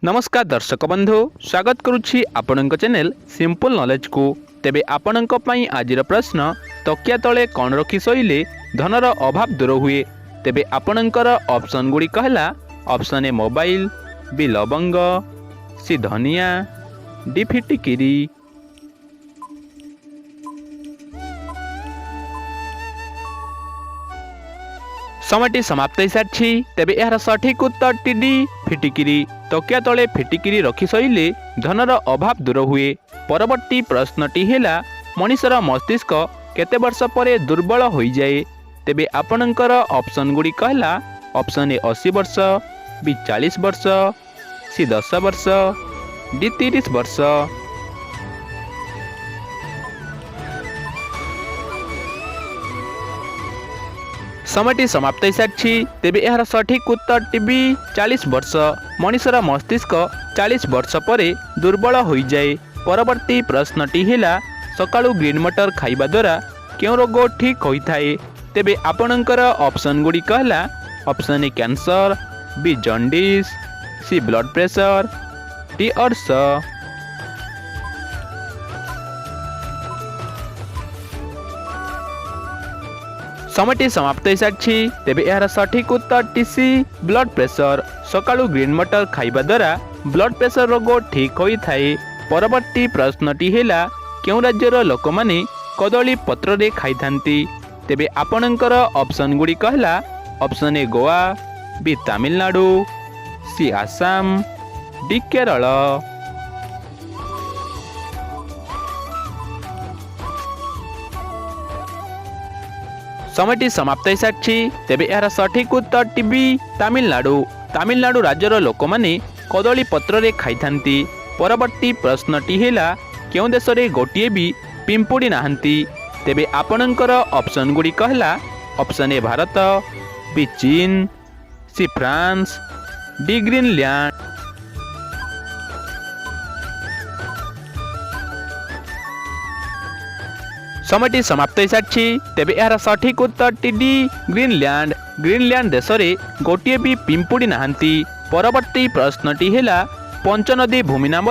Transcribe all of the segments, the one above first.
नमस्कार दर्शक बंधु स्वागत करुछि आपणक चैनल सिंपल नॉलेज को। तेबे आपणक पई आजिर प्रश्न तकिया तले कौन रखी शोइले धनर अभाव दूर हुए। तेबे आपणकर ऑप्शन गुडी कहला ऑप्शन ए मोबाइल, बी लवंग, सी धनिया, डी फिटिकिरी। समयटी समाप्त हो सारी। तेबे यार सठिक उत्तर टी डी फिटिकिरी। तकिया तले फिटिकिरी रखी शोइले धनर अभाव दूर हुए। परवर्ती प्रश्नटी है मनीषर मस्तिष्क केते वर्ष पर दुर्बल हो जाए। तेबे आपणकर ऑप्शन गुडी कहला ऑप्शन ए 80 वर्ष, बी 40 वर्ष, सी 10 वर्ष, डी 30 वर्ष। समयटी समाप्त हो सारी। तेबे यार सठिक उत्तर टी बी 40 वर्ष। मनीषर मस्तिष्क 40 वर्ष पर दुर्बल हो जाए। परवर्ती प्रश्नटी है सकाळु ग्रीन मटर खाइबा द्वारा क्यों रोग ठीक होता है। तेबे आपणकर ऑप्शन गुडी कहला option A cancer, B jaundice, C blood pressure, D अर्स। समयटी समाप्त हो सारी। तेबे यार सठिक उत्तर टीसी ब्लड प्रेशर। सकाळु ग्रीन मटर खाइबा द्वारा ब्लड प्रेशर रोग ठीक होता है। परवर्ती प्रश्नटी है क्यों राज्यर लोक माने कदली पत्र रे खाई थांती। तेबे आपणकर ऑप्शन गुडी कहला option A Goa, B Tamil Nadu, C Assam, D Kerala. समयटी समाप्त हो सारी। तेबे यार सठिक उत्तर टीबी तमिलनाडु। तमिलनाडु राज्यर लोक माने कदली पत्र रे खाई थांती। परवर्ती प्रश्नटी है क्यों देश रे गोटिए भी पिंपुड़ी नाहंती। तेबे आपणकर ऑप्शन गुडी कहला ऑप्शन ए भारत, बी चीन, सी फ्रांस, डी ग्रीनलैंड। समयटी समाप्त हो सारी। तेबे यार सठिक उत्तर टी डी ग्रीनलैंड। ग्रीनलैंड देश रे गोटिए भी पिंपुड़ी नाहंती। परवर्ती प्रश्नटी है पंचनदी भूमि नाम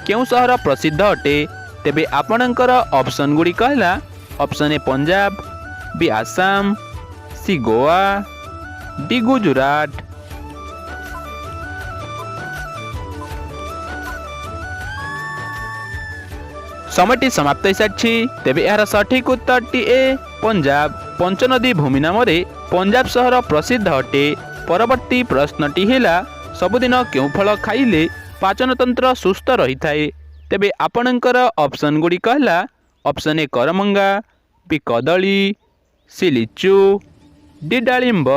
क्यों सहर प्रसिद्ध अटे। तेबे आपणकर ऑप्शन गुडी कहला option A Punjab, B Assam, C Goa, D Gujarat. समयटी समाप्त हो सारी। तेबे यार सठिक उत्तर टी ए पंजाब। पंचनदी भूमि नाम पंजाब सहर प्रसिद्ध अटे। परवर्ती प्रश्नटी है सबुदिन क्यों फल खाइले पाचन तंत्र सुस्थ रही थाए। तेबे आपणकर ऑप्शन गुडी कहला ऑप्शन ए करमंगा, बी कदली, सी लिचु, डी डालिंब।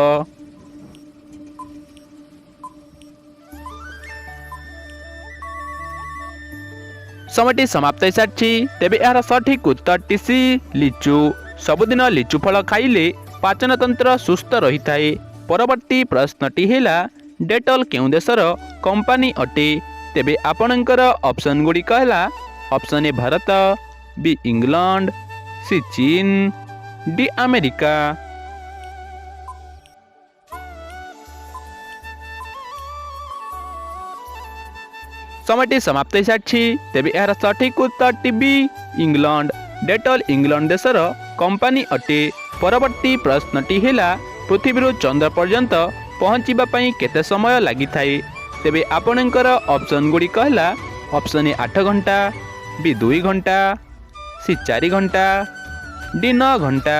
समयटी समाप्त हो सारी। तेबे यार सठिक उत्तर टीसी लिचु। सबुदिन लिचु फल खाइले पाचन तंत्र सुस्थ रही थाए। परवर्ती प्रश्नटी है डेटल क्यों देशर कंपनी अटे। तेबे आपणकर ऑप्शन गुडी कहला option A Bharat, B England, C चीन, डी अमेरिका। समयटी समाप्त हो सारी। तेबे यार सठिक उत्तर टीबी इंग्लैंड। डेटल इंग्लैंड देशर कंपनी अटे। परवर्ती प्रश्नटी है पृथ्वी चंद्र पर्यंत पहुँचवा केते समय लगी थाए। तेबे आपणकर ऑप्शन गुडी कहला ऑप्शन ए 8 घंटा, बी 2 घंटा, सी 4 घंटा, डी 9 घंटा।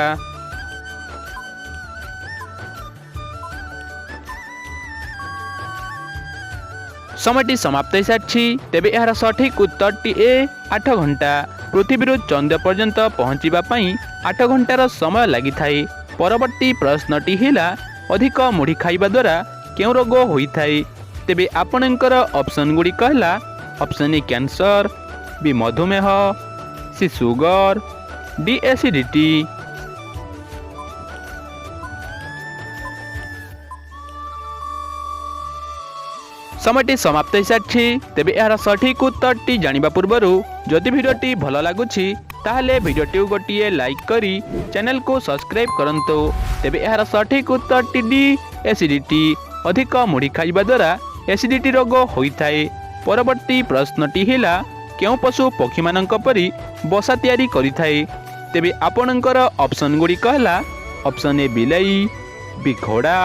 समयटी समाप्त हो सारी। तेबे यार सठिक उत्तर टी ए 8 घंटा। पृथ्वी चंद्र पर्यंत पहुँचवा 8 घंटार समय लगी थाए। परवर्ती प्रश्नटी है अधिक मुढ़ी खाइबा द्वारा क्यों रोग होता है। तेबे आपणकर ऑप्शन गुडी कहला ऑप्शन ए कैंसर, बी मधुमेह, सी सुगर, डी एसिडिटी। समयटी समाप्त हो सारी। तेबे यार सठिक उत्तर टी जानिबा पूर्वरु जदि भिडियोटी भल लागुछि ताहले भिडियोटी गोटिए लाइक करी चैनल को सब्सक्राइब करंतु। तेबे यार सठिक उत्तर टी डी एसिडिटी। अधिक मुढ़ी खाइबा द्वारा एसिडिटी रोग होइथाए। परवर्ती प्रश्नटी हेला केउ पशु पक्षी मानक परि बसा तैयारी करिथाए। तेबे आपणकर ऑप्शन गुडी कहला ऑप्शन ए बिलाई, बी घोड़ा,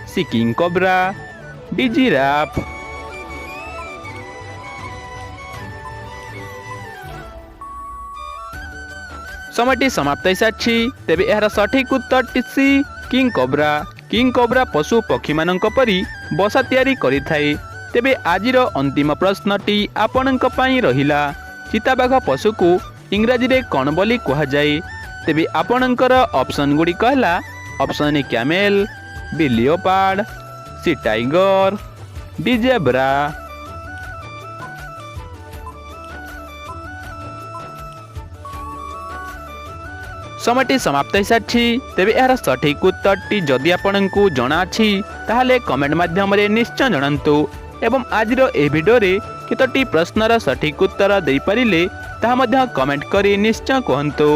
सी किंग कोब्रा, डी जिराफ। समयटी समाप्त होइसाछि। तेबे एहार सठिक उत्तर सी किंग कोब्रा। किंग कोब्रा पशु पक्षी मानक परि बसा तैयारी करिथाए। तेबे आजिर अंतिम प्रश्नटी आपणक पई रहिला चिताबाघ पशु को इंग्राजी रे कौन बोली कहा जाए। तेबे आपणकर ऑप्शन गुडी कहला option A camel, B leopard, C tiger, D zebra. समयटी समाप्त होइसाछि। तेबे एहार सठिक उत्तरटी जदि आपनकु जଣା अछि ताहाले कमेंट माध्यम रे निश्चय जणांतु एवं आजिर ए भिडियो रे केतोटी प्रश्नर सठिक उत्तर देई परिले ताहा मध्य कमेंट करी निश्चय कहंतु।